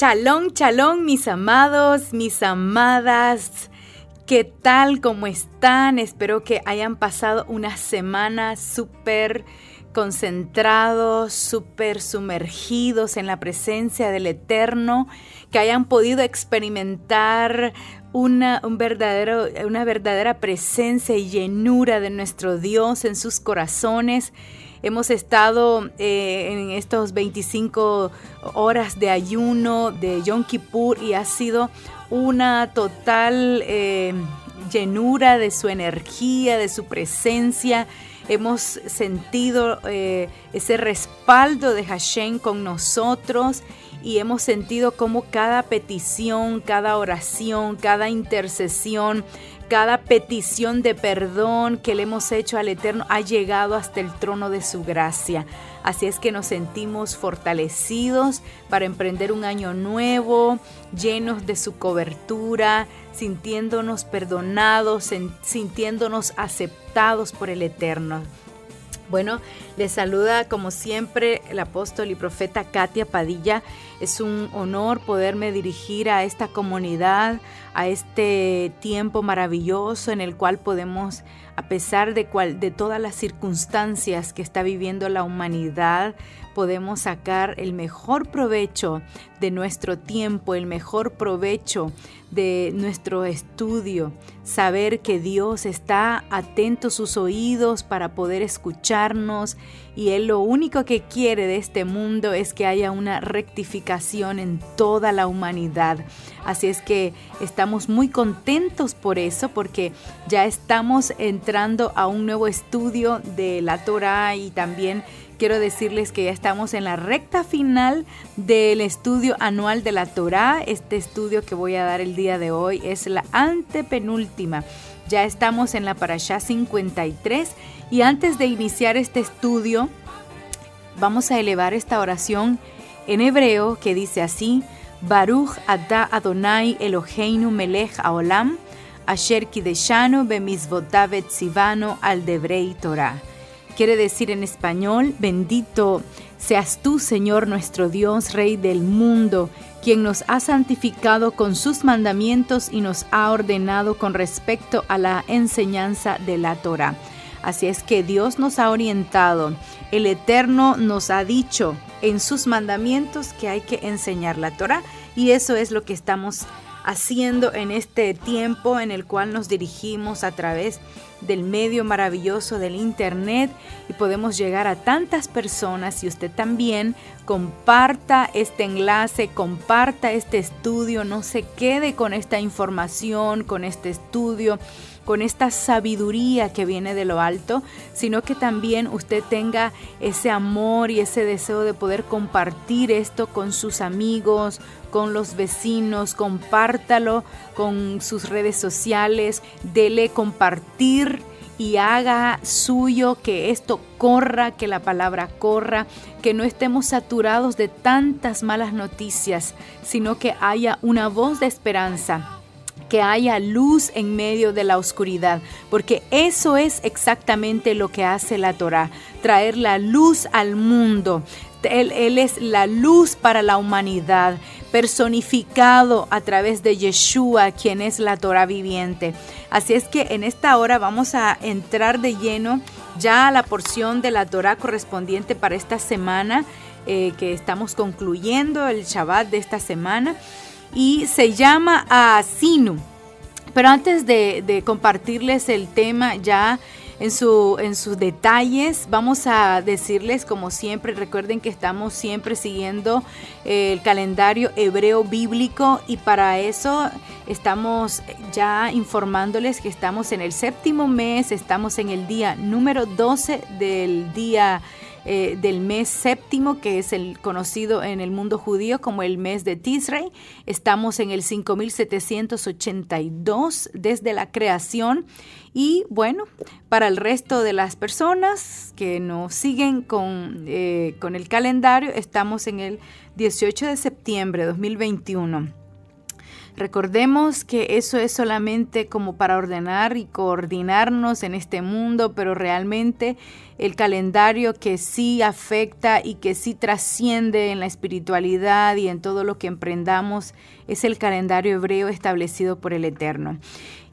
Shalom, shalom, mis amados, mis amadas. ¿Qué tal? ¿Cómo están? Espero que hayan pasado una semana súper concentrados, súper sumergidos en la presencia del Eterno, que hayan podido experimentar una verdadera presencia y llenura de nuestro Dios en sus corazones. Hemos estado en estos 25 horas de ayuno de Yom Kippur y ha sido una total llenura de su energía, de su presencia. Hemos sentido ese respaldo de Hashem con nosotros y hemos sentido cómo cada petición, cada oración, cada intercesión, cada petición de perdón que le hemos hecho al Eterno ha llegado hasta el trono de su gracia. Así es que nos sentimos fortalecidos para emprender un año nuevo, llenos de su cobertura, sintiéndonos perdonados, sintiéndonos aceptados por el Eterno. Bueno, les saluda como siempre el apóstol y profeta Katia Padilla. Es un honor poderme dirigir a esta comunidad, a este tiempo maravilloso en el cual podemos, a pesar de todas las circunstancias que está viviendo la humanidad, podemos sacar el mejor provecho de nuestro tiempo, el mejor provecho de nuestro estudio, saber que Dios está atento a sus oídos para poder escucharnos y Él lo único que quiere de este mundo es que haya una rectificación en toda la humanidad. Así es que estamos muy contentos por eso, porque ya estamos entrando a un nuevo estudio de la Torá y también quiero decirles que ya estamos en la recta final del estudio anual de la Torá. Este estudio que voy a dar el día de hoy es la antepenúltima. Ya estamos en la Parashá 53 y antes de iniciar este estudio vamos a elevar esta oración en hebreo que dice así: Baruch atah Adonai Eloheinu melech haolam asher kideshanu bemizvotav etzivanu al devrei Torah. Quiere decir en español: bendito seas tú, Señor nuestro Dios, Rey del mundo, quien nos ha santificado con sus mandamientos y nos ha ordenado con respecto a la enseñanza de la Torá. Así es que Dios nos ha orientado, el Eterno nos ha dicho en sus mandamientos que hay que enseñar la Torá, y eso es lo que estamos haciendo en este tiempo en el cual nos dirigimos a través del medio maravilloso del internet y podemos llegar a tantas personas. Y usted también comparta este enlace, comparta este estudio, no se quede con esta información, con este estudio, con esta sabiduría que viene de lo alto, sino que también usted tenga ese amor y ese deseo de poder compartir esto con sus amigos, con los vecinos, compártalo con sus redes sociales, dele compartir y haga suyo que esto corra, que la palabra corra, que no estemos saturados de tantas malas noticias, sino que haya una voz de esperanza, que haya luz en medio de la oscuridad, porque eso es exactamente lo que hace la Torá, traer la luz al mundo. Él es la luz para la humanidad, personificado a través de Yeshua, quien es la Torá viviente. Así es que en esta hora vamos a entrar de lleno ya a la porción de la Torá correspondiente para esta semana, que estamos concluyendo el Shabbat de esta semana, y se llama Asinu. Pero antes de compartirles el tema ya en sus detalles, vamos a decirles, como siempre, recuerden que estamos siempre siguiendo el calendario hebreo bíblico, y para eso estamos ya informándoles que estamos en el séptimo mes, estamos en el día número 12 del mes séptimo, que es el conocido en el mundo judío como el mes de Tisrei. Estamos en el 5782 desde la creación. Y bueno, para el resto de las personas que nos siguen con el calendario, estamos en el 18 de septiembre de 2021. Recordemos que eso es solamente como para ordenar y coordinarnos en este mundo, pero realmente el calendario que sí afecta y que sí trasciende en la espiritualidad y en todo lo que emprendamos es el calendario hebreo establecido por el Eterno.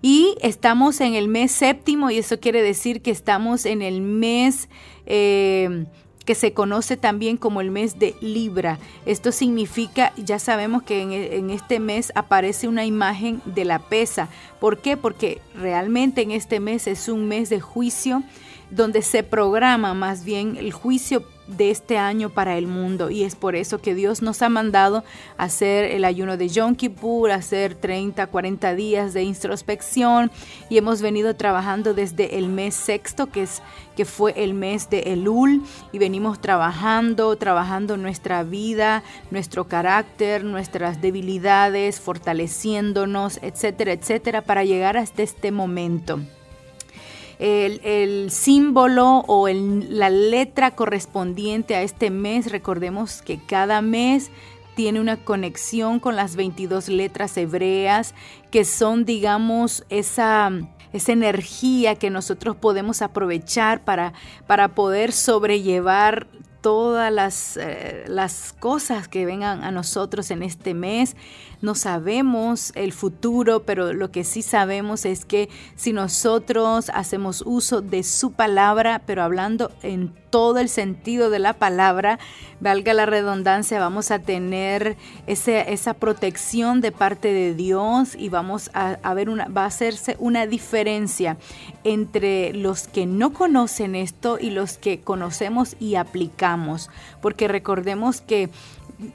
Y estamos en el mes séptimo, y eso quiere decir que estamos en el mes que se conoce también como el mes de Libra. Esto significa, ya sabemos que en este mes aparece una imagen de la pesa. ¿Por qué? Porque realmente en este mes es un mes de juicio, donde se programa más bien el juicio de este año para el mundo, y es por eso que Dios nos ha mandado a hacer el ayuno de Yom Kippur, hacer 30, 40 días de introspección, y hemos venido trabajando desde el mes sexto, que fue el mes de Elul, y venimos trabajando nuestra vida, nuestro carácter, nuestras debilidades, fortaleciéndonos, etcétera, etcétera, para llegar hasta este momento. El símbolo o la letra correspondiente a este mes, recordemos que cada mes tiene una conexión con las 22 letras hebreas, que son, digamos, esa energía que nosotros podemos aprovechar para poder sobrellevar todas las cosas que vengan a nosotros en este mes. No sabemos el futuro, pero lo que sí sabemos es que si nosotros hacemos uso de su palabra, pero hablando en todo el sentido de la palabra, valga la redundancia, vamos a tener esa protección de parte de Dios, y vamos a ver va a hacerse una diferencia entre los que no conocen esto y los que conocemos y aplicamos, porque recordemos que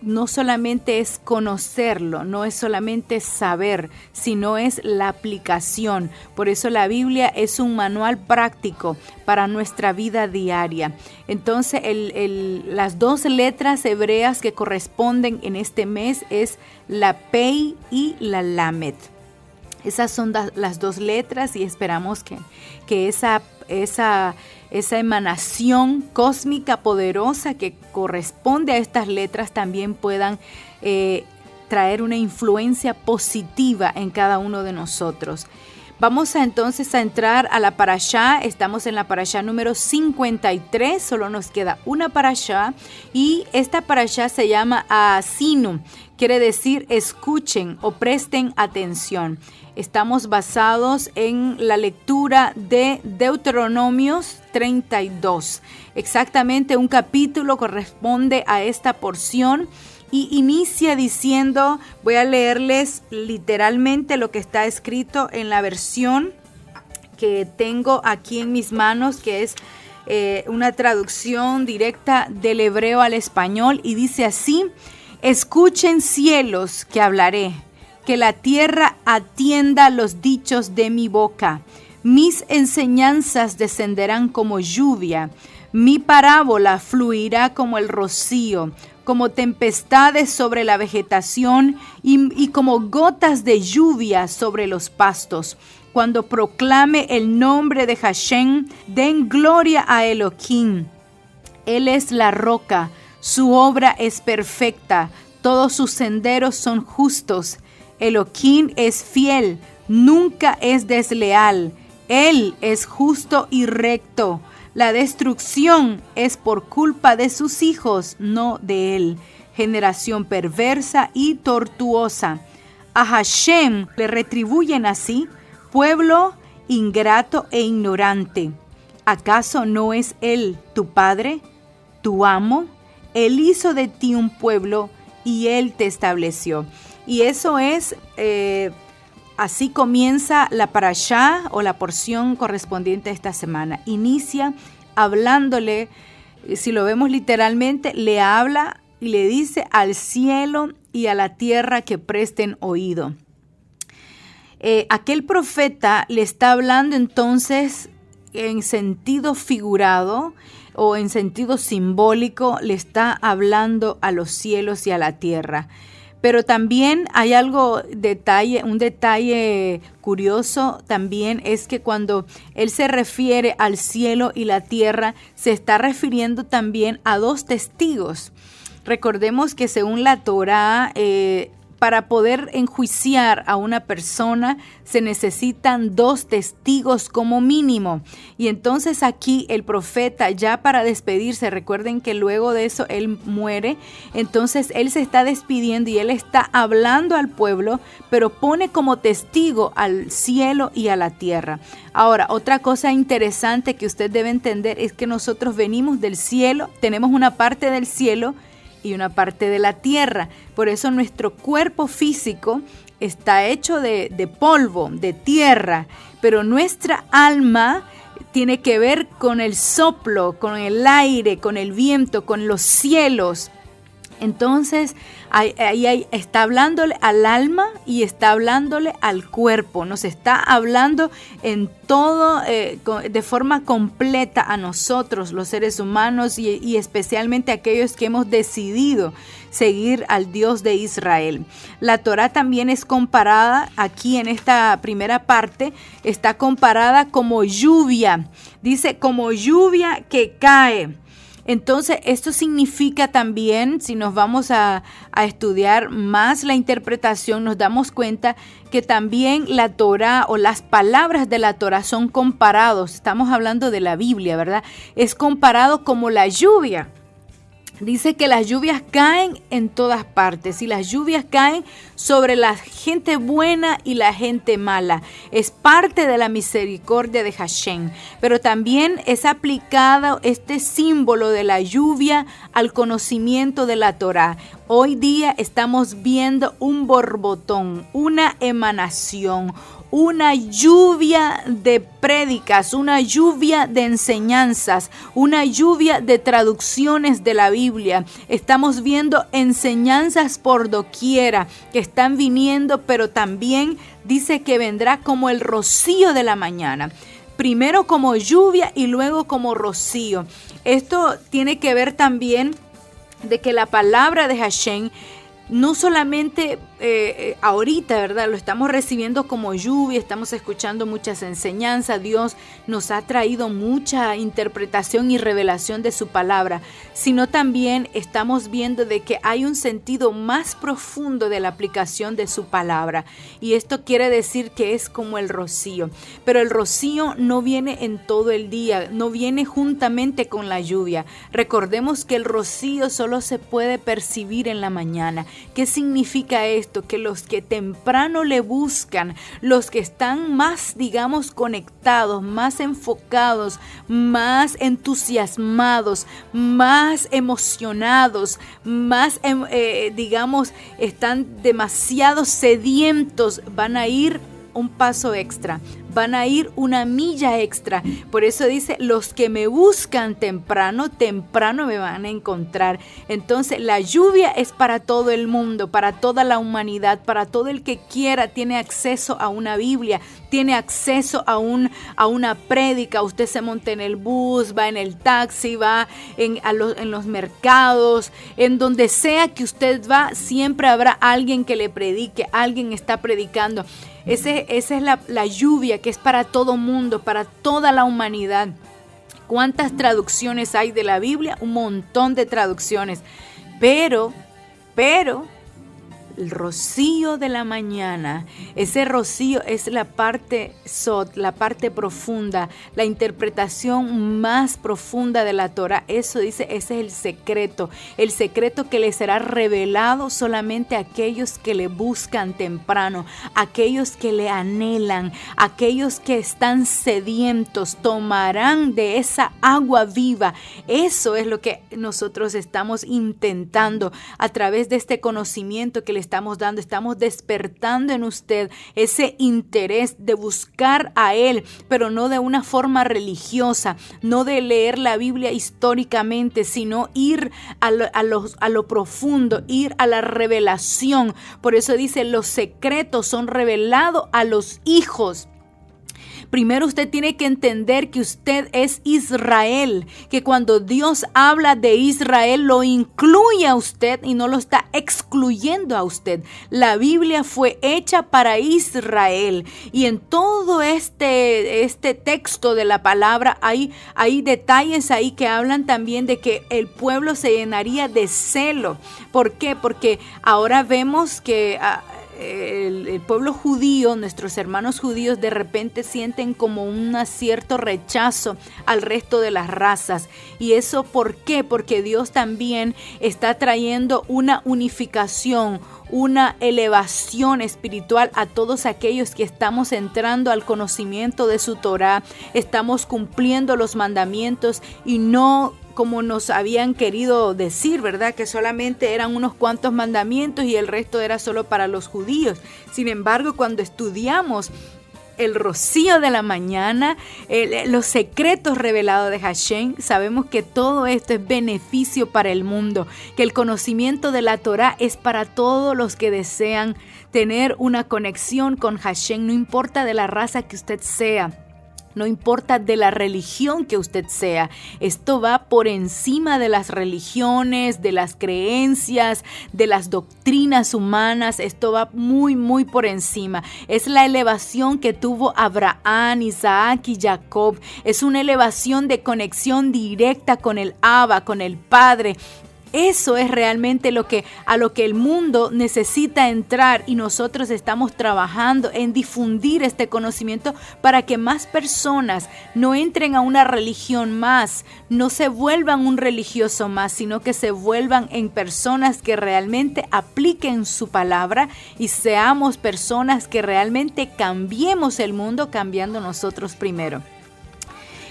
no solamente es conocerlo, no es solamente saber, sino es la aplicación. Por eso la Biblia es un manual práctico para nuestra vida diaria. Entonces, las dos letras hebreas que corresponden en este mes es la Pei y la Lamed. Esas son las dos letras, y esperamos que esa emanación cósmica poderosa que corresponde a estas letras también puedan traer una influencia positiva en cada uno de nosotros. Vamos entonces a entrar a la parashá. Estamos en la parashá número 53, solo nos queda una parashá, y esta parashá se llama Asinu, quiere decir escuchen o presten atención. Estamos basados en la lectura de Deuteronomios 32. Exactamente un capítulo corresponde a esta porción, y inicia diciendo, voy a leerles literalmente lo que está escrito en la versión que tengo aquí en mis manos, que es una traducción directa del hebreo al español, y dice así: escuchen cielos que hablaré, que la tierra atienda los dichos de mi boca. Mis enseñanzas descenderán como lluvia, mi parábola fluirá como el rocío, como tempestades sobre la vegetación y como gotas de lluvia sobre los pastos. Cuando proclame el nombre de Hashem, den gloria a Elohim. Él es la roca, su obra es perfecta, todos sus senderos son justos. Elohim es fiel, nunca es desleal. Él es justo y recto. La destrucción es por culpa de sus hijos, no de él. Generación perversa y tortuosa. A Hashem le retribuyen así, pueblo ingrato e ignorante. ¿Acaso no es él tu padre, tu amo? Él hizo de ti un pueblo y él te estableció. Y eso es, así comienza la parashá o la porción correspondiente a esta semana. Inicia hablándole, si lo vemos literalmente, le habla y le dice al cielo y a la tierra que presten oído. Aquel profeta le está hablando entonces en sentido figurado o en sentido simbólico, le está hablando a los cielos y a la tierra. Pero también hay un detalle curioso también, es que cuando él se refiere al cielo y la tierra, se está refiriendo también a dos testigos. Recordemos que según la Torá, para poder enjuiciar a una persona se necesitan 2 testigos como mínimo. Y entonces aquí el profeta, ya para despedirse, recuerden que luego de eso él muere, entonces él se está despidiendo y él está hablando al pueblo, pero pone como testigo al cielo y a la tierra. Ahora, otra cosa interesante que usted debe entender es que nosotros venimos del cielo, tenemos una parte del cielo y una parte de la tierra. Por eso nuestro cuerpo físico está hecho de polvo, de tierra, pero nuestra alma tiene que ver con el soplo, con el aire, con el viento, con los cielos. Entonces, ahí está hablándole al alma y está hablándole al cuerpo. Nos está hablando en todo, de forma completa a nosotros, los seres humanos, y especialmente a aquellos que hemos decidido seguir al Dios de Israel. La Torá también es comparada, aquí en esta primera parte, está comparada como lluvia. Dice, como lluvia que cae. Entonces, esto significa también, si nos vamos a estudiar más la interpretación, nos damos cuenta que también la Torá o las palabras de la Torá son comparados. Estamos hablando de la Biblia, ¿verdad? Es comparado como la lluvia. Dice que las lluvias caen en todas partes y las lluvias caen sobre la gente buena y la gente mala. Es parte de la misericordia de Hashem, pero también es aplicado este símbolo de la lluvia al conocimiento de la Torá. Hoy día estamos viendo un borbotón, una emanación, una lluvia de prédicas, una lluvia de enseñanzas, una lluvia de traducciones de la Biblia. Estamos viendo enseñanzas por doquiera que están viniendo, pero también dice que vendrá como el rocío de la mañana. Primero como lluvia y luego como rocío. Esto tiene que ver también de que la palabra de Hashem no solamente ahorita, ¿verdad? Lo estamos recibiendo como lluvia, estamos escuchando muchas enseñanzas. Dios nos ha traído mucha interpretación y revelación de su palabra, sino también estamos viendo de que hay un sentido más profundo de la aplicación de su palabra. Y esto quiere decir que es como el rocío. Pero el rocío no viene en todo el día, no viene juntamente con la lluvia. Recordemos que el rocío solo se puede percibir en la mañana. ¿Qué significa esto? Que los que temprano le buscan, los que están más, digamos, conectados, más enfocados, más entusiasmados, más emocionados, más, digamos, están demasiado sedientos, van a ir un paso extra, van a ir una milla extra. Por eso dice, los que me buscan temprano, temprano me van a encontrar. Entonces la lluvia es para todo el mundo, para toda la humanidad, para todo el que quiera, tiene acceso a una Biblia, tiene acceso a una prédica. Usted se monta en el bus, va en el taxi, va en los mercados, en donde sea que usted va, siempre habrá alguien que le predique, alguien está predicando. Esa es la lluvia que es para todo mundo, para toda la humanidad. ¿Cuántas traducciones hay de la Biblia? Un montón de traducciones. Pero el rocío de la mañana, ese rocío es la parte la parte profunda, la interpretación más profunda de la Torah. Eso dice, ese es el secreto que le será revelado solamente a aquellos que le buscan temprano, aquellos que le anhelan, aquellos que están sedientos, tomarán de esa agua viva. Eso es lo que nosotros estamos intentando a través de este conocimiento que le estamos dando. Estamos despertando en usted ese interés de buscar a Él, pero no de una forma religiosa, no de leer la Biblia históricamente, sino ir a lo profundo, ir a la revelación. Por eso dice, los secretos son revelados a los hijos. Primero usted tiene que entender que usted es Israel, que cuando Dios habla de Israel lo incluye a usted y no lo está excluyendo a usted. La Biblia fue hecha para Israel y en todo este texto de la palabra hay detalles ahí que hablan también de que el pueblo se llenaría de celo. ¿Por qué? Porque ahora vemos que el pueblo judío, nuestros hermanos judíos, de repente sienten como un cierto rechazo al resto de las razas. ¿Y eso por qué? Porque Dios también está trayendo una unificación, una elevación espiritual a todos aquellos que estamos entrando al conocimiento de su Torá, estamos cumpliendo los mandamientos y no como nos habían querido decir, ¿verdad? Que solamente eran unos cuantos mandamientos y el resto era solo para los judíos. Sin embargo, cuando estudiamos el rocío de la mañana, los secretos revelados de Hashem, sabemos que todo esto es beneficio para el mundo, que el conocimiento de la Torá es para todos los que desean tener una conexión con Hashem, no importa de la raza que usted sea. No importa de la religión que usted sea, esto va por encima de las religiones, de las creencias, de las doctrinas humanas, esto va muy, muy por encima. Es la elevación que tuvo Abraham, Isaac y Jacob, es una elevación de conexión directa con el Abba, con el Padre. Eso es realmente a lo que el mundo necesita entrar y nosotros estamos trabajando en difundir este conocimiento para que más personas no entren a una religión más, no se vuelvan un religioso más, sino que se vuelvan en personas que realmente apliquen su palabra y seamos personas que realmente cambiemos el mundo cambiando nosotros primero.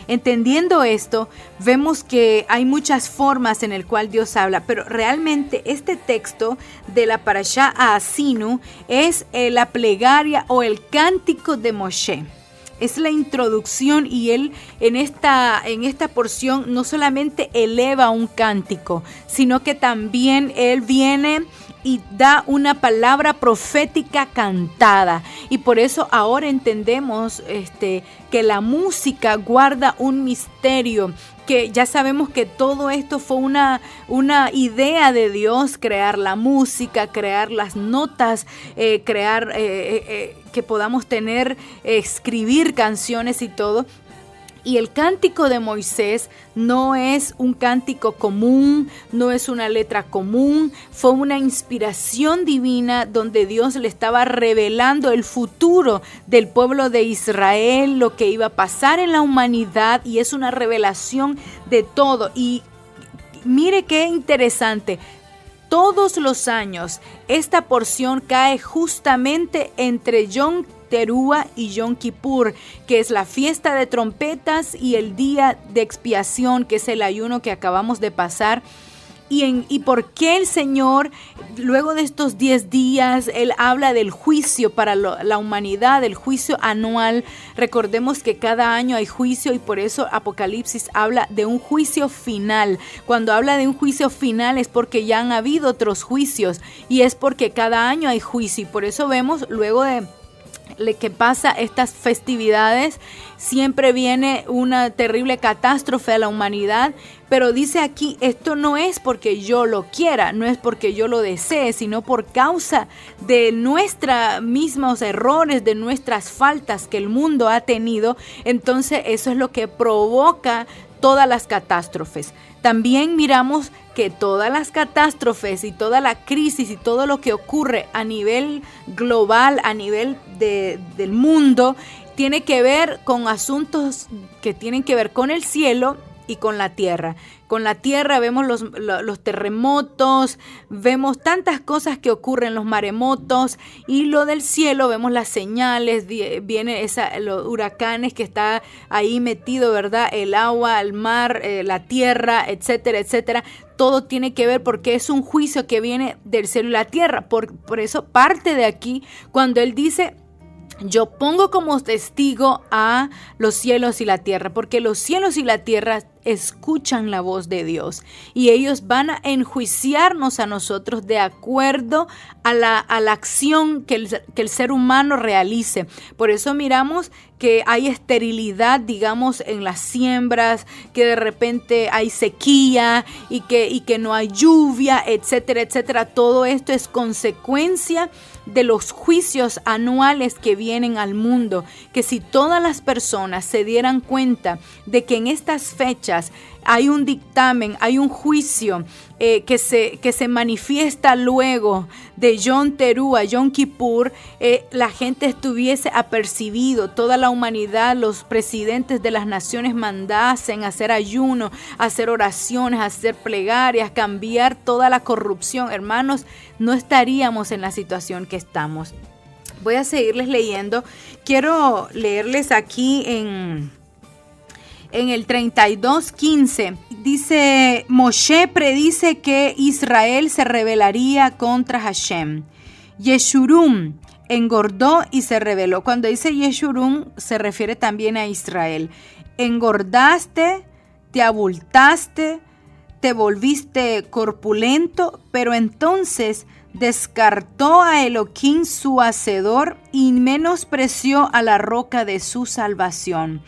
Entendiendo esto, vemos que hay muchas formas en el cual Dios habla, pero realmente este texto de la Parashá Haazinu es la plegaria o el cántico de Moshe. Es la introducción y él en esta porción no solamente eleva un cántico, sino que también él viene y da una palabra profética cantada. Y por eso ahora entendemos que la música guarda un misterio, que ya sabemos que todo esto fue una idea de Dios, crear la música, crear las notas, crear que podamos escribir canciones y todo. Y el cántico de Moisés no es un cántico común, no es una letra común, fue una inspiración divina donde Dios le estaba revelando el futuro del pueblo de Israel, lo que iba a pasar en la humanidad, y es una revelación de todo. Y mire qué interesante. Todos los años esta porción cae justamente entre Yom Teruah y Yom Kippur, que es la fiesta de trompetas, y el día de expiación, que es el ayuno que acabamos de pasar. ¿Y por qué el Señor, luego de estos 10 días, Él habla del juicio para la humanidad, del juicio anual? Recordemos que cada año hay juicio y por eso Apocalipsis habla de un juicio final. Cuando habla de un juicio final es porque ya han habido otros juicios y es porque cada año hay juicio. Y por eso vemos luego de que pasa estas festividades, siempre viene una terrible catástrofe a la humanidad, pero dice aquí, esto no es porque yo lo quiera, no es porque yo lo desee, sino por causa de nuestros mismos errores, de nuestras faltas que el mundo ha tenido. Entonces eso es lo que provoca todas las catástrofes. También miramos que todas las catástrofes y toda la crisis y todo lo que ocurre a nivel global, a nivel del mundo, tiene que ver con asuntos que tienen que ver con el cielo y con la tierra. Con la tierra vemos los terremotos, vemos tantas cosas que ocurren, los maremotos, y lo del cielo vemos las señales, viene los huracanes que está ahí metido, ¿verdad? El agua, el mar, la tierra, etcétera, etcétera. Todo tiene que ver porque es un juicio que viene del cielo y la tierra. Por eso parte de aquí cuando él dice: yo pongo como testigo a los cielos y la tierra, porque los cielos y la tierra escuchan la voz de Dios y ellos van a enjuiciarnos a nosotros de acuerdo a la acción que el ser humano realice. Por eso miramos que hay esterilidad, digamos, en las siembras, que de repente hay sequía y que no hay lluvia, etcétera, etcétera. Todo esto es consecuencia de los juicios anuales que vienen al mundo, que si todas las personas se dieran cuenta de que en estas fechas hay un dictamen, hay un juicio que se manifiesta luego de Yom Teruah, Yom Kippur, la gente estuviese apercibido, toda la humanidad, los presidentes de las naciones mandasen a hacer ayuno, a hacer oraciones, a hacer plegarias, cambiar toda la corrupción. Hermanos, no estaríamos en la situación que estamos. Voy a seguirles leyendo. Quiero leerles aquí en el 32:15, dice: Moshe predice que Israel se rebelaría contra Hashem. Yeshurun engordó y se rebeló. Cuando dice Yeshurun se refiere también a Israel. Engordaste, te abultaste, te volviste corpulento, pero entonces descartó a Elohim su hacedor y menospreció a la roca de su salvación.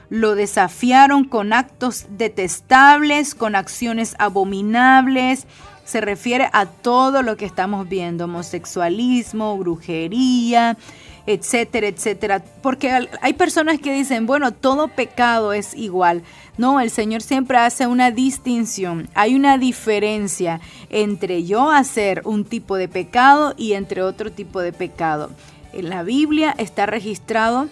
Lo desafiaron con actos detestables, con acciones abominables. Se refiere a todo lo que estamos viendo: homosexualismo, brujería, etcétera, etcétera. Porque hay personas que dicen, bueno, todo pecado es igual. No, el Señor siempre hace una distinción. Hay una diferencia entre yo hacer un tipo de pecado y entre otro tipo de pecado. En la Biblia está registrado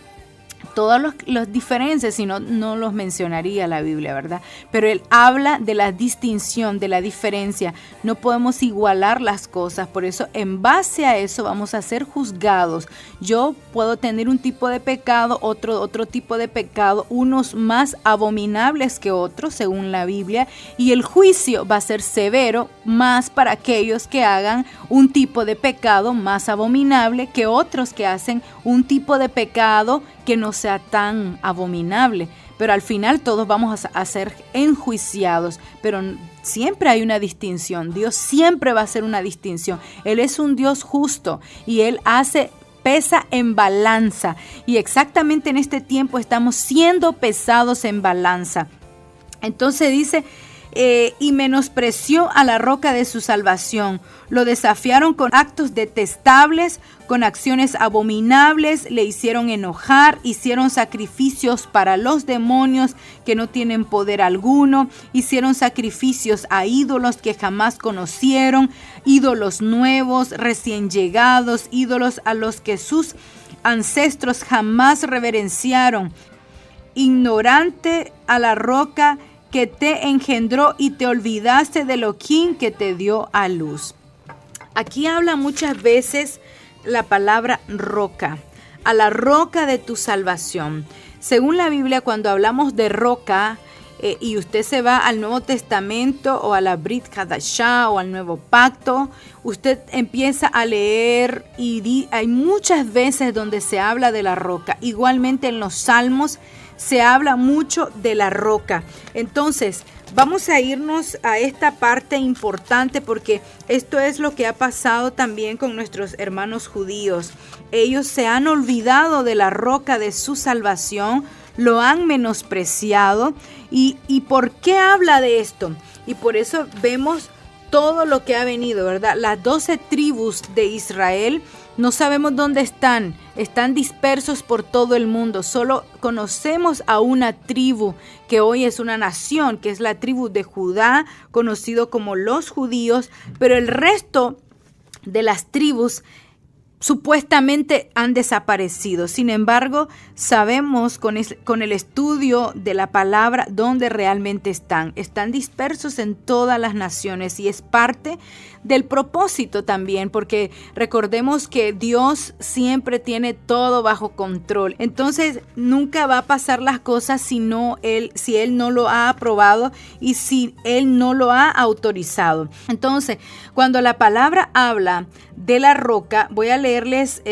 todas las diferencias, si no, no los mencionaría la Biblia, ¿verdad? Pero Él habla de la distinción, de la diferencia. No podemos igualar las cosas, por eso en base a eso vamos a ser juzgados. Yo puedo tener un tipo de pecado, otro tipo de pecado, unos más abominables que otros según la Biblia, y el juicio va a ser severo más para aquellos que hagan un tipo de pecado más abominable que otros que hacen un tipo de pecado que no sea tan abominable, pero al final todos vamos a ser enjuiciados, pero siempre hay una distinción. Dios siempre va a hacer una distinción. Él es un Dios justo y Él pesa en balanza, y exactamente en este tiempo estamos siendo pesados en balanza. Entonces dice: y menospreció a la roca de su salvación. Lo desafiaron con actos detestables, con acciones abominables, le hicieron enojar, hicieron sacrificios para los demonios que no tienen poder alguno, hicieron sacrificios a ídolos que jamás conocieron, ídolos nuevos, recién llegados, ídolos a los que sus ancestros jamás reverenciaron. Ignorante a la roca que te engendró, y te olvidaste de Elohim que te dio a luz. Aquí habla muchas veces la palabra roca, a la roca de tu salvación. Según la Biblia, cuando hablamos de roca, y usted se va al Nuevo Testamento o a la Brit Hadashah o al Nuevo Pacto, usted empieza a leer y hay muchas veces donde se habla de la roca. Igualmente en los Salmos se habla mucho de la roca. Entonces, vamos a irnos a esta parte importante, porque esto es lo que ha pasado también con nuestros hermanos judíos. Ellos se han olvidado de la roca de su salvación, lo han menospreciado. ¿Y por qué habla de esto? Y por eso vemos todo lo que ha venido, ¿verdad? Las 12 tribus de Israel, no sabemos dónde están dispersos por todo el mundo. Solo conocemos a una tribu que hoy es una nación, que es la tribu de Judá, conocido como los judíos, pero el resto de las tribus supuestamente han desaparecido. Sin embargo, sabemos con el estudio de la palabra dónde realmente están. Están dispersos en todas las naciones, y es parte del propósito también, porque recordemos que Dios siempre tiene todo bajo control. Entonces, nunca va a pasar las cosas si Él no lo ha aprobado y si Él no lo ha autorizado. Entonces, cuando la palabra habla de la roca, voy a leerles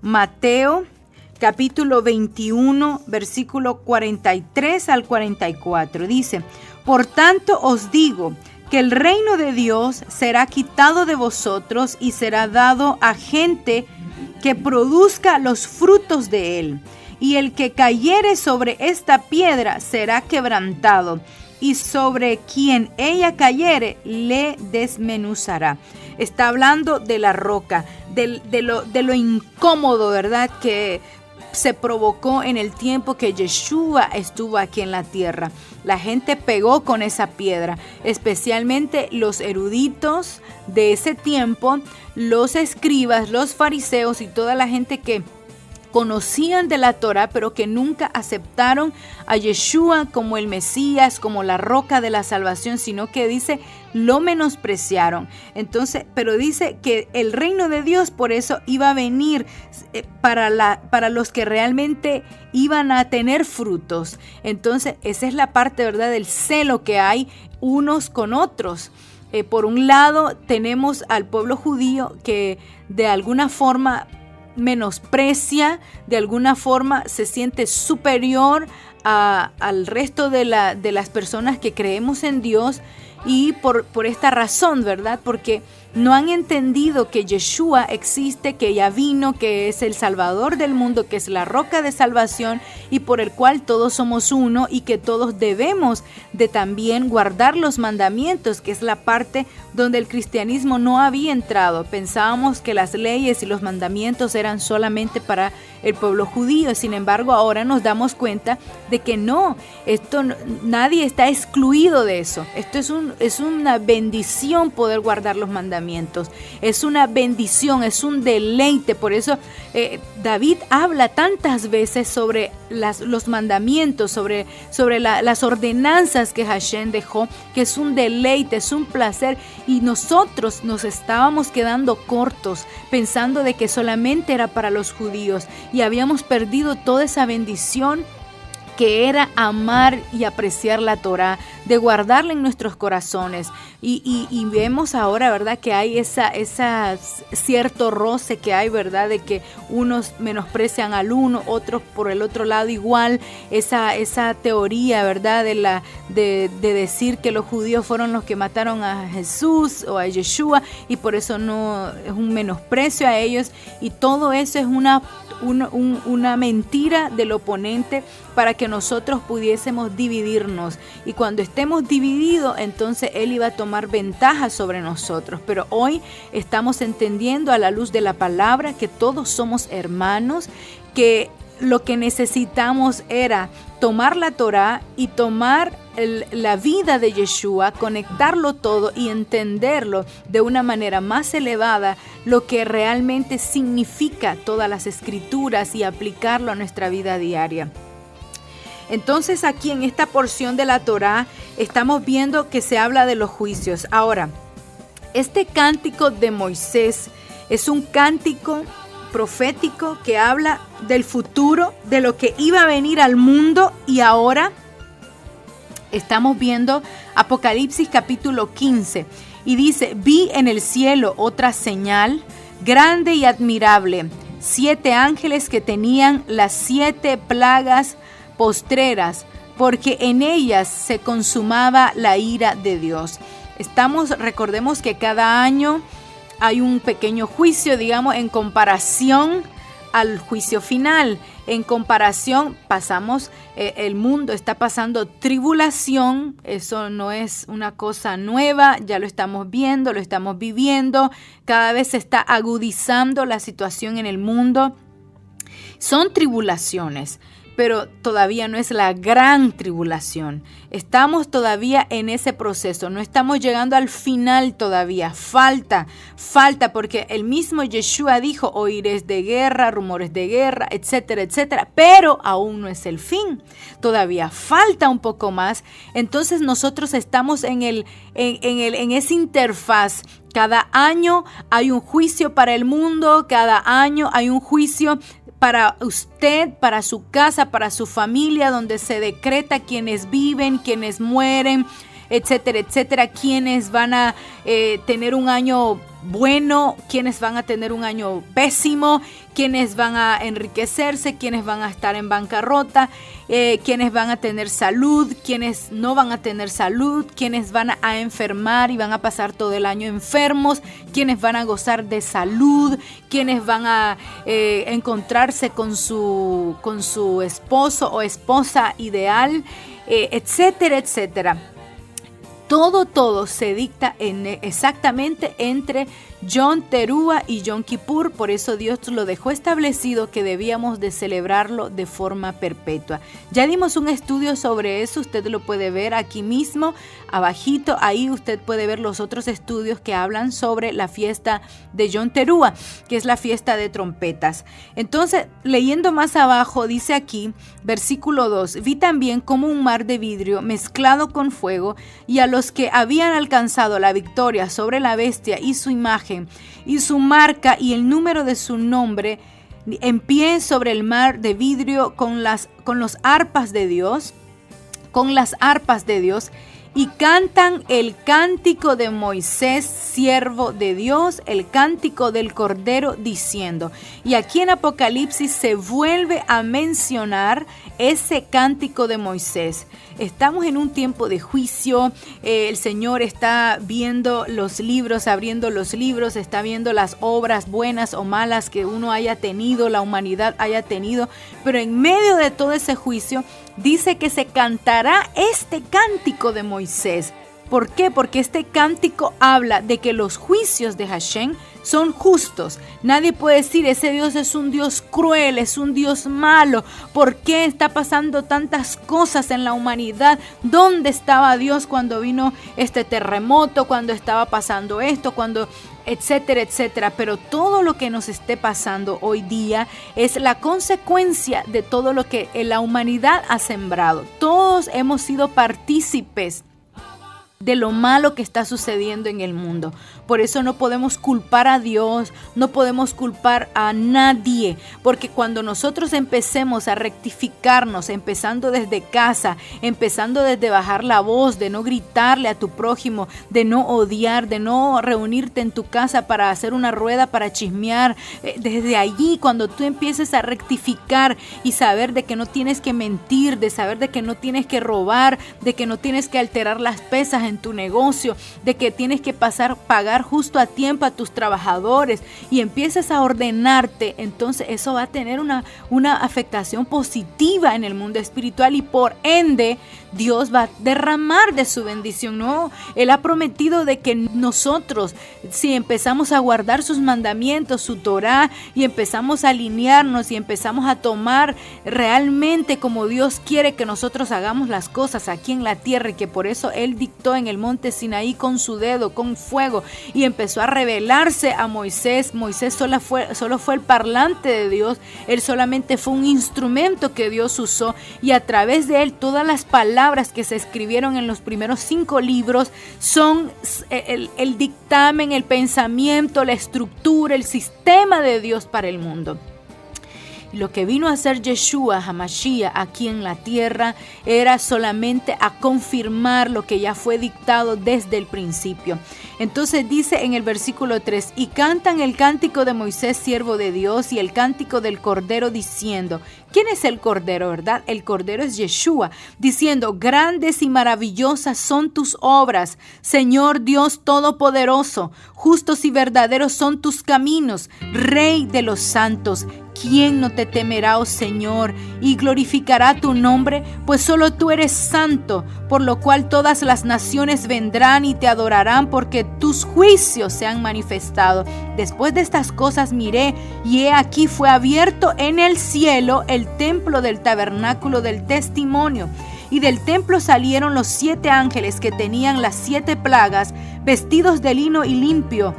Mateo capítulo 21, versículo 43 al 44. Dice: por tanto os digo que el reino de Dios será quitado de vosotros y será dado a gente que produzca los frutos de él. Y el que cayere sobre esta piedra será quebrantado, y sobre quien ella cayere le desmenuzará. Está hablando de la roca, de lo incómodo, ¿verdad?, que se provocó en el tiempo que Yeshua estuvo aquí en la tierra. La gente pegó con esa piedra, especialmente los eruditos de ese tiempo, los escribas, los fariseos y toda la gente que conocían de la Torá, pero que nunca aceptaron a Yeshua como el Mesías, como la roca de la salvación, sino que dice, lo menospreciaron. Entonces, pero dice que el reino de Dios por eso iba a venir para los que realmente iban a tener frutos. Entonces, esa es la parte, ¿verdad?, del celo que hay unos con otros. Por un lado, tenemos al pueblo judío que de alguna forma menosprecia, de alguna forma se siente superior al resto de las personas que creemos en Dios, y por esta razón, ¿verdad? Porque no han entendido que Yeshua existe, que ya vino, que es el Salvador del mundo, que es la roca de salvación y por el cual todos somos uno, y que todos debemos de también guardar los mandamientos, que es la parte donde el cristianismo no había entrado. Pensábamos que las leyes y los mandamientos eran solamente para el pueblo judío. Sin embargo, ahora nos damos cuenta de que no, nadie está excluido de eso. Esto es una bendición poder guardar los mandamientos. Es una bendición, es un deleite. Por eso David habla tantas veces sobre los mandamientos, sobre las ordenanzas que Hashem dejó, que es un deleite, es un placer. Y nosotros nos estábamos quedando cortos, pensando de que solamente era para los judíos, y habíamos perdido toda esa bendición que era amar y apreciar la Torá, de guardarla en nuestros corazones. Y vemos ahora, ¿verdad?, que hay esa cierto roce que hay, ¿verdad?, de que unos menosprecian al uno, otros por el otro lado igual. Esa teoría, ¿verdad?, de decir que los judíos fueron los que mataron a Jesús o a Yeshua, y por eso no es un menosprecio a ellos. Y todo eso es una mentira del oponente para que nosotros pudiésemos dividirnos, y cuando estemos divididos, entonces él iba a tomar ventaja sobre nosotros. Pero hoy estamos entendiendo a la luz de la palabra que todos somos hermanos, que lo que necesitamos era tomar la Torá y tomar la vida de Yeshua, conectarlo todo y entenderlo de una manera más elevada, lo que realmente significa todas las escrituras, y aplicarlo a nuestra vida diaria. Entonces, aquí en esta porción de la Torá estamos viendo que se habla de los juicios. Ahora, este cántico de Moisés es un cántico profético que habla del futuro, de lo que iba a venir al mundo, y ahora estamos viendo Apocalipsis capítulo 15, y dice: vi en el cielo otra señal grande y admirable, 7 ángeles que tenían las 7 plagas postreras, porque en ellas se consumaba la ira de Dios. Recordemos que cada año hay un pequeño juicio, digamos, en comparación al juicio final. En comparación, el mundo está pasando tribulación. Eso no es una cosa nueva, ya lo estamos viendo, lo estamos viviendo. Cada vez se está agudizando la situación en el mundo. Son tribulaciones, pero todavía no es la gran tribulación. Estamos todavía en ese proceso, no estamos llegando al final todavía. Falta, porque el mismo Yeshua dijo: oiréis de guerra, rumores de guerra, etcétera, etcétera, pero aún no es el fin. Todavía falta un poco más. Entonces nosotros estamos en esa interfaz. Cada año hay un juicio para el mundo, cada año hay un juicio para usted, para su casa, para su familia, donde se decreta quienes viven, quienes mueren, etcétera, etcétera. Quienes van a tener un año bueno, quienes van a tener un año pésimo, quienes van a enriquecerse, quienes van a estar en bancarrota, quienes van a tener salud, quienes no van a tener salud, quienes van a enfermar y van a pasar todo el año enfermos, quienes van a gozar de salud, quienes van a encontrarse con su esposo o esposa ideal, etcétera, etcétera. Todo se dicta exactamente entre Yom Teruah y Yom Kippur, por eso Dios lo dejó establecido que debíamos de celebrarlo de forma perpetua. Ya dimos un estudio sobre eso, usted lo puede ver aquí mismo, abajito, ahí usted puede ver los otros estudios que hablan sobre la fiesta de Yom Teruah, que es la fiesta de trompetas. Entonces, leyendo más abajo, dice aquí, versículo 2, vi también como un mar de vidrio mezclado con fuego, y a los que habían alcanzado la victoria sobre la bestia y su imagen, y su marca y el número de su nombre, en pie sobre el mar de vidrio con las arpas de Dios, y cantan el cántico de Moisés, siervo de Dios, el cántico del Cordero, diciendo. Y aquí en Apocalipsis se vuelve a mencionar ese cántico de Moisés. Estamos en un tiempo de juicio, el Señor está viendo los libros, abriendo los libros, está viendo las obras buenas o malas que uno haya tenido, la humanidad haya tenido, pero en medio de todo ese juicio dice que se cantará este cántico de Moisés. ¿Por qué? Porque este cántico habla de que los juicios de Hashem son justos. Nadie puede decir, ese Dios es un Dios cruel, es un Dios malo. ¿Por qué está pasando tantas cosas en la humanidad? ¿Dónde estaba Dios cuando vino este terremoto? ¿Cuando estaba pasando esto? ¿Cuando...? Etcétera, etcétera, pero todo lo que nos esté pasando hoy día es la consecuencia de todo lo que la humanidad ha sembrado. Todos hemos sido partícipes de lo malo que está sucediendo en el mundo. Por eso no podemos culpar a Dios, no podemos culpar a nadie, porque cuando nosotros empecemos a rectificarnos, empezando desde casa, empezando desde bajar la voz, de no gritarle a tu prójimo, de no odiar, de no reunirte en tu casa para hacer una rueda para chismear, desde allí cuando tú empieces a rectificar y saber de que no tienes que mentir, de saber de que no tienes que robar, de que no tienes que alterar las pesas en tu negocio, de que tienes que pagar justo a tiempo a tus trabajadores y empiezas a ordenarte, entonces eso va a tener una afectación positiva en el mundo espiritual y por ende Dios va a derramar de su bendición. No, Él ha prometido de que nosotros, si empezamos a guardar sus mandamientos, su Torá, y empezamos a alinearnos y empezamos a tomar realmente como Dios quiere que nosotros hagamos las cosas aquí en la tierra, y que por eso Él dictó en el monte Sinaí con su dedo, con fuego, y empezó a revelarse a Moisés. Moisés solo fue el parlante de Dios, él solamente fue un instrumento que Dios usó, y a través de él todas las palabras que se escribieron en los primeros 5 libros son el dictamen, el pensamiento, la estructura, el sistema de Dios para el mundo. Lo que vino a hacer Yeshua HaMashiach aquí en la tierra era solamente a confirmar lo que ya fue dictado desde el principio. Entonces dice en el versículo 3, y cantan el cántico de Moisés, siervo de Dios, y el cántico del Cordero, diciendo. ¿Quién es el Cordero, verdad? El Cordero es Yeshua, diciendo, grandes y maravillosas son tus obras, Señor Dios Todopoderoso, justos y verdaderos son tus caminos, Rey de los santos. ¿Quién no te temerá, oh Señor, y glorificará tu nombre? Pues solo tú eres santo, por lo cual todas las naciones vendrán y te adorarán, porque tus juicios se han manifestado. Después de estas cosas miré, y he aquí fue abierto en el cielo el templo del tabernáculo del testimonio. Y del templo salieron los 7 ángeles que tenían las 7 plagas, vestidos de lino y limpio,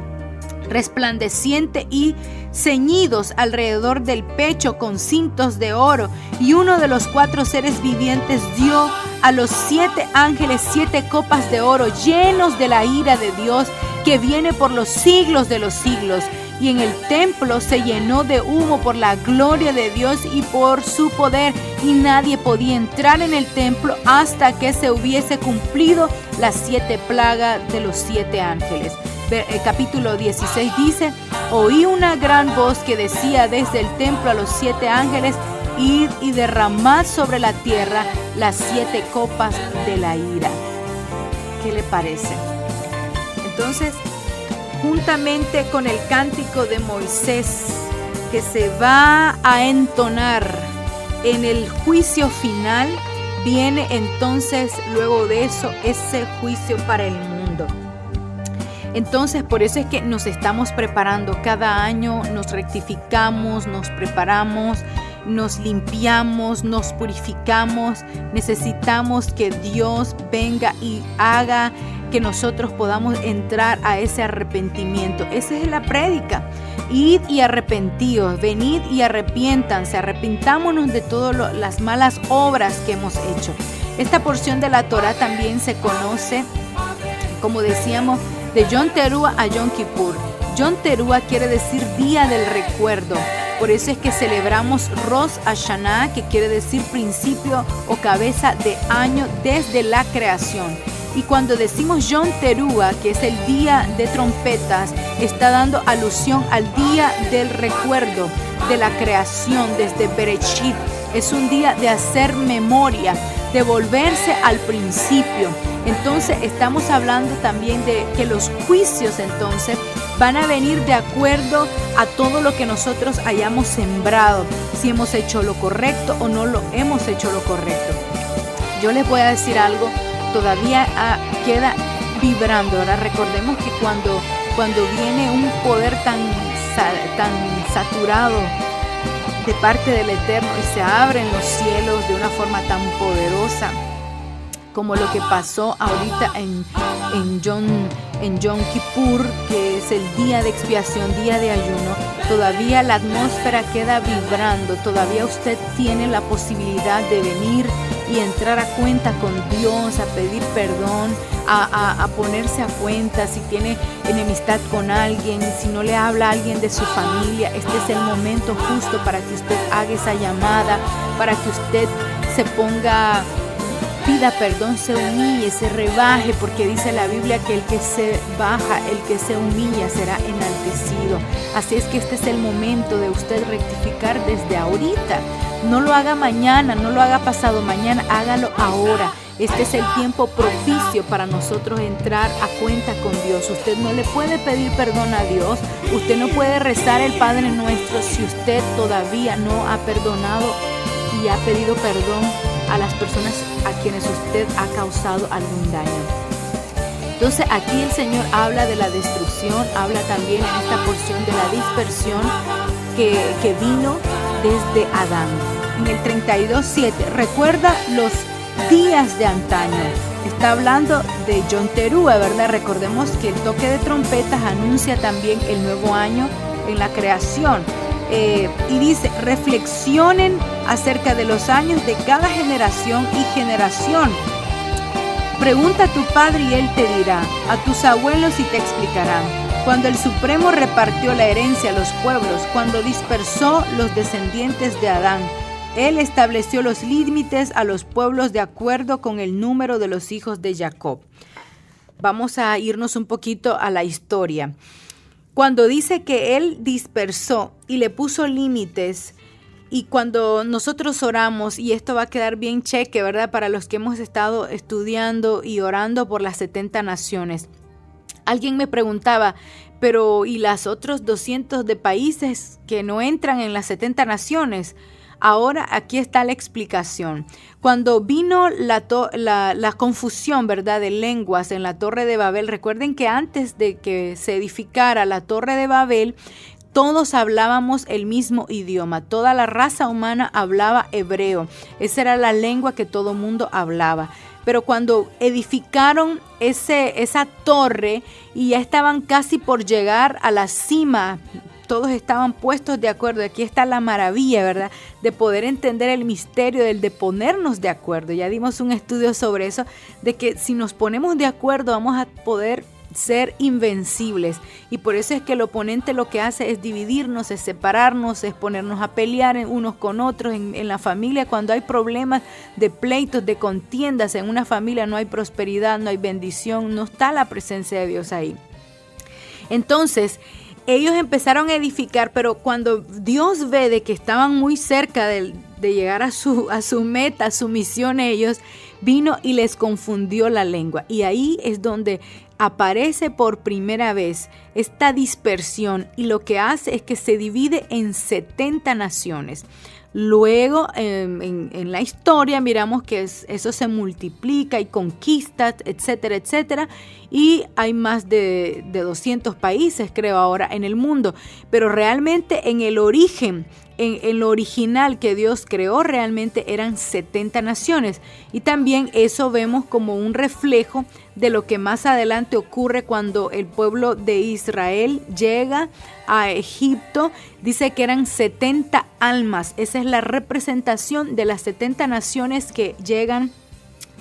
resplandeciente, y ceñidos alrededor del pecho con cintos de oro. Y uno de los 4 seres vivientes dio a los 7 ángeles 7 copas de oro llenos de la ira de Dios, que viene por los siglos de los siglos. y en el templo se llenó de humo por la gloria de Dios y por su poder, y nadie podía entrar en el templo hasta que se hubiese cumplido las 7 plagas de los 7 ángeles. El capítulo 16 dice: oí una gran voz que decía desde el templo a los 7 ángeles: id y derramad sobre la tierra las 7 copas de la ira. ¿Qué le parece? Entonces, juntamente con el cántico de Moisés, que se va a entonar en el juicio final, viene entonces luego de eso ese juicio para el mundo. Entonces, por eso es que nos estamos preparando cada año, nos rectificamos, nos preparamos, nos limpiamos, nos purificamos. Necesitamos que Dios venga y haga que nosotros podamos entrar a ese arrepentimiento. Esa es la prédica. Id y arrepentíos, venid y arrepiéntanse, arrepintámonos de todas las malas obras que hemos hecho. Esta porción de la Torah también se conoce, como decíamos, de Yom Teruah a Yom Kippur. Yom Teruah quiere decir día del recuerdo. Por eso es que celebramos Rosh Hashanah, que quiere decir principio o cabeza de año desde la creación. Y cuando decimos Yom Teruah, que es el día de trompetas, está dando alusión al día del recuerdo de la creación desde Bereshit. Es un día de hacer memoria, de volverse al principio. Entonces estamos hablando también de que los juicios entonces van a venir de acuerdo a todo lo que nosotros hayamos sembrado, si hemos hecho lo correcto o no lo hemos hecho lo correcto. Yo les voy a decir algo, todavía queda vibrando. Ahora recordemos que cuando viene un poder tan saturado de parte del Eterno y se abren los cielos de una forma tan poderosa, como lo que pasó ahorita en Yom Kippur, que es el día de expiación, día de ayuno, todavía la atmósfera queda vibrando, todavía usted tiene la posibilidad de venir y entrar a cuenta con Dios, a pedir perdón, a ponerse a cuenta si tiene enemistad con alguien, si no le habla a alguien de su familia. Este es el momento justo para que usted haga esa llamada, para que usted se ponga, pida perdón, se humille, se rebaje, porque dice la Biblia que el que se baja, el que se humilla será enaltecido. Así es que este es el momento de usted rectificar desde ahorita. No lo haga mañana, no lo haga pasado mañana, hágalo ahora. Este es el tiempo propicio para nosotros entrar a cuenta con Dios. Usted no le puede pedir perdón a Dios, usted no puede rezar el Padre Nuestro si usted todavía no ha perdonado y ha pedido perdón a las personas a quienes usted ha causado algún daño. Entonces aquí el Señor habla de la destrucción, habla también en esta porción de la dispersión que vino desde Adán. En el 32:7, recuerda los días de antaño. Está hablando de Yom Teruah, ¿verdad? Recordemos que el toque de trompetas anuncia también el nuevo año en la creación. Y dice, reflexionen acerca de los años de cada generación y generación. Pregunta a tu padre y él te dirá, a tus abuelos y te explicarán. Cuando el Supremo repartió la herencia a los pueblos, cuando dispersó los descendientes de Adán, él estableció los límites a los pueblos de acuerdo con el número de los hijos de Jacob. Vamos a irnos un poquito a la historia. Cuando dice que él dispersó y le puso límites, y cuando nosotros oramos, y esto va a quedar bien cheque, ¿verdad? Para los que hemos estado estudiando y orando por las 70 naciones. Alguien me preguntaba, pero ¿y las otros 200 de países que no entran en las 70 naciones? Ahora aquí está la explicación. Cuando vino la confusión, ¿verdad?, de lenguas en la Torre de Babel, recuerden que antes de que se edificara la Torre de Babel, todos hablábamos el mismo idioma. Toda la raza humana hablaba hebreo. Esa era la lengua que todo mundo hablaba. Pero cuando edificaron esa torre y ya estaban casi por llegar a la cima, todos estaban puestos de acuerdo. Aquí está la maravilla, ¿verdad?, de poder entender el misterio de ponernos de acuerdo. Ya dimos un estudio sobre eso, de que si nos ponemos de acuerdo vamos a poder ser invencibles. Y por eso es que el oponente lo que hace es dividirnos, es separarnos, es ponernos a pelear unos con otros en la familia. Cuando hay problemas de pleitos, de contiendas en una familia, no hay prosperidad, no hay bendición, no está la presencia de Dios ahí. Entonces, ellos empezaron a edificar, pero cuando Dios ve de que estaban muy cerca de llegar a su meta, a su misión, ellos vino y les confundió la lengua. Y ahí es donde aparece por primera vez esta dispersión, y lo que hace es que se divide en 70 naciones. Luego en la historia miramos que eso se multiplica y conquista, etcétera, etcétera, y hay más de 200 países, creo, ahora en el mundo. Pero realmente en el origen, en lo original que Dios creó, realmente eran 70 naciones. Y también eso vemos como un reflejo de lo que más adelante ocurre cuando el pueblo de Israel llega a Egipto. Dice que eran 70 almas. Esa es la representación de las 70 naciones que llegan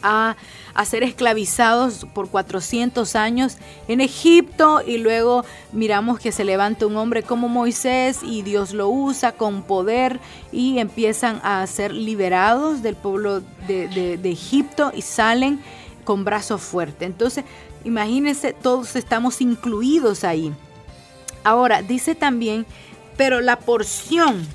a ser esclavizados por 400 años en Egipto, y luego miramos que se levanta un hombre como Moisés y Dios lo usa con poder y empiezan a ser liberados del pueblo de Egipto y salen con brazo fuerte. Entonces, imagínense, todos estamos incluidos ahí. Ahora, dice también, pero la porción,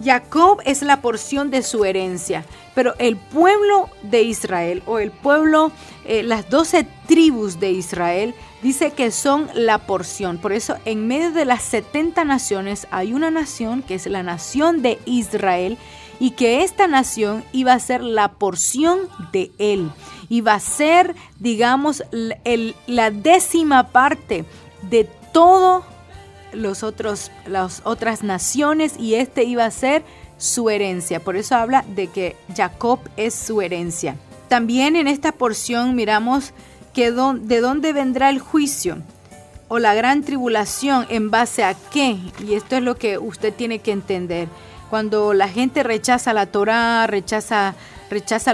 Jacob es la porción de su herencia, pero el pueblo de Israel, o el pueblo, las 12 tribus de Israel, dice que son la porción. Por eso en medio de las 70 naciones hay una nación que es la nación de Israel, y que esta nación iba a ser la porción de él. Iba a ser, digamos, la 10ª parte de todo las otras naciones, y este iba a ser su herencia. Por eso habla de que Jacob es su herencia. También en esta porción miramos que de dónde vendrá el juicio o la gran tribulación, en base a qué. Y esto es lo que usted tiene que entender. Cuando la gente rechaza la Torá, rechaza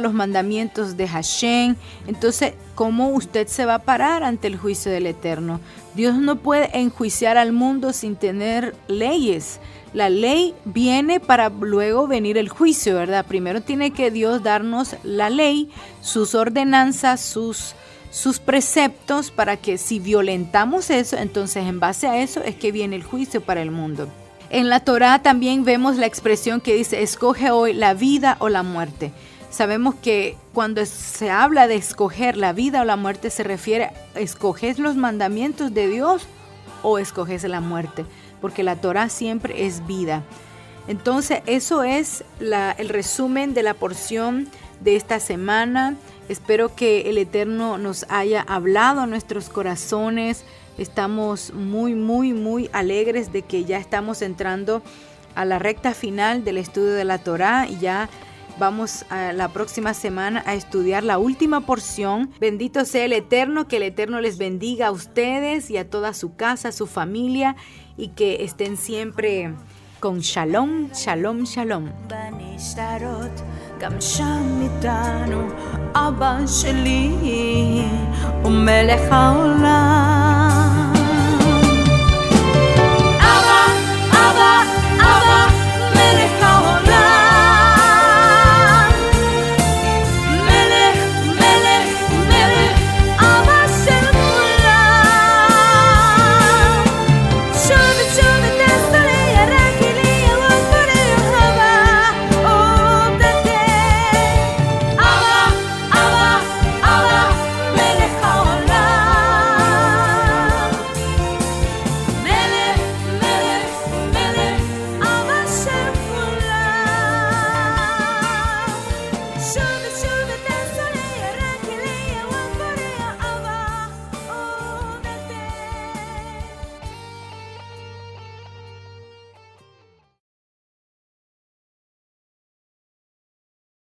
los mandamientos de Hashem, entonces, ¿cómo usted se va a parar ante el juicio del Eterno? Dios no puede enjuiciar al mundo sin tener leyes. La ley viene para luego venir el juicio, ¿verdad? Primero tiene que Dios darnos la ley, sus ordenanzas, sus preceptos, para que si violentamos eso, entonces en base a eso es que viene el juicio para el mundo. En la Torá también vemos la expresión que dice: escoge hoy la vida o la muerte. Sabemos que cuando se habla de escoger la vida o la muerte, se refiere a escoges los mandamientos de Dios o escoges la muerte, porque la Torá siempre es vida. Entonces, eso es el resumen de la porción de esta semana. Espero que el Eterno nos haya hablado a nuestros corazones. Estamos muy, muy, muy alegres de que ya estamos entrando a la recta final del estudio de la Torá, y ya vamos a la próxima semana a estudiar la última porción. Bendito sea el Eterno, que el Eterno les bendiga a ustedes y a toda su casa, a su familia, y que estén siempre con shalom, shalom, shalom. גם שם איתנו אבא שלי ומלך העולם